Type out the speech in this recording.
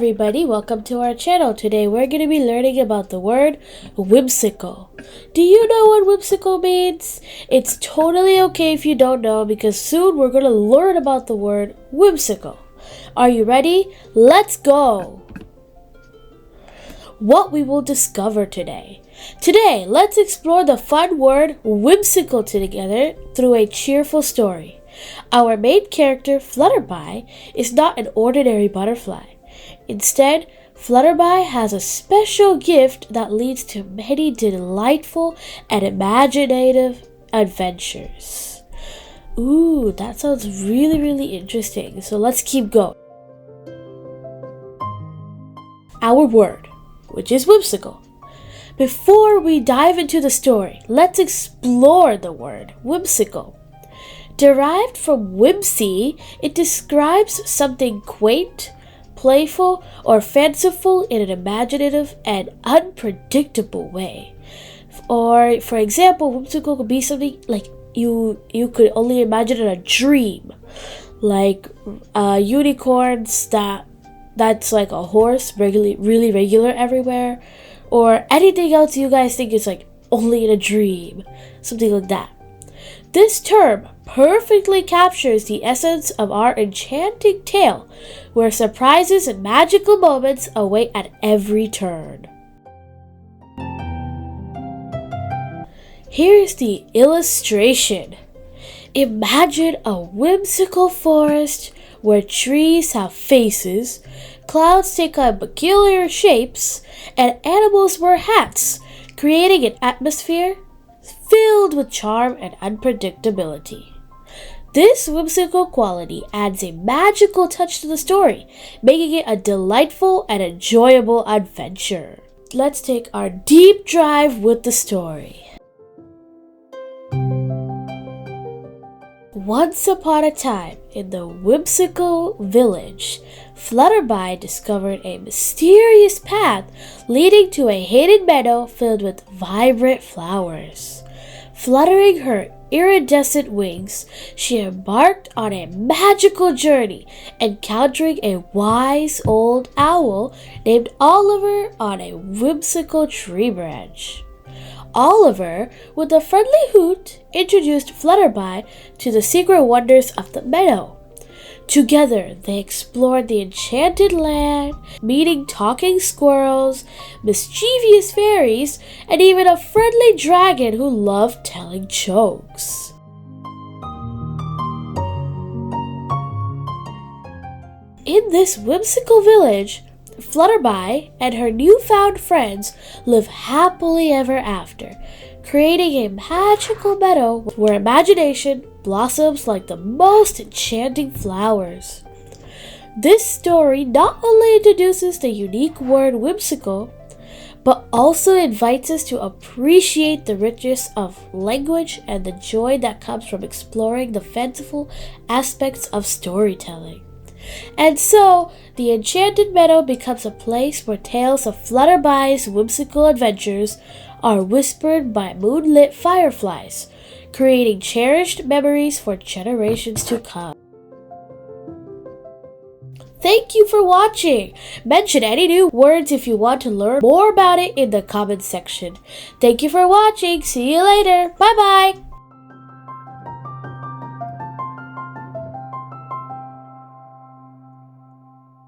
everybody, welcome to our channel. Today we're going to be learning about the word whimsical. Do you know what whimsical means? It's totally okay if you don't know because soon we're going to learn about the word whimsical. Are you ready? Let's go! What we will discover today. Today, let's explore the fun word whimsical together through a cheerful story. Our main character, Flutterby, is not an ordinary butterfly. Instead, Flutterby has a special gift that leads to many delightful and imaginative adventures. Ooh, that sounds really interesting. So let's keep going. Our word, which is whimsical. Before we dive into the story, let's explore the word whimsical. Derived from whimsy, it describes something quaint, playful, or fanciful in an imaginative and unpredictable way. Or, for example, whimsical could be something like you could only imagine in a dream, like unicorns that's like a horse, really regular everywhere, or anything else you guys think is like only in a dream, something like that. This term perfectly captures the essence of our enchanting tale, where surprises and magical moments await at every turn. Here's the illustration. Imagine a whimsical forest where trees have faces, clouds take on peculiar shapes, and animals wear hats, creating an atmosphere filled with charm and unpredictability. This whimsical quality adds a magical touch to the story, making it a delightful and enjoyable adventure. Let's take our deep dive with the story. Once upon a time, in the whimsical village, Flutterby discovered a mysterious path leading to a hidden meadow filled with vibrant flowers. Fluttering her iridescent wings, she embarked on a magical journey, encountering a wise old owl named Oliver on a whimsical tree branch. Oliver, with a friendly hoot, introduced Flutterby to the secret wonders of the meadow. Together, they explored the enchanted land, meeting talking squirrels, mischievous fairies, and even a friendly dragon who loved telling jokes. In this whimsical village, Flutterby and her newfound friends live happily ever after, creating a magical meadow where imagination blossoms like the most enchanting flowers. This story not only introduces the unique word whimsical, but also invites us to appreciate the richness of language and the joy that comes from exploring the fanciful aspects of storytelling. And so, the Enchanted Meadow becomes a place where tales of Flutterby's whimsical adventures are whispered by moonlit fireflies, creating cherished memories for generations to come. Thank you for watching! Mention any new words if you want to learn more about it in the comments section. Thank you for watching. See you later. Bye bye!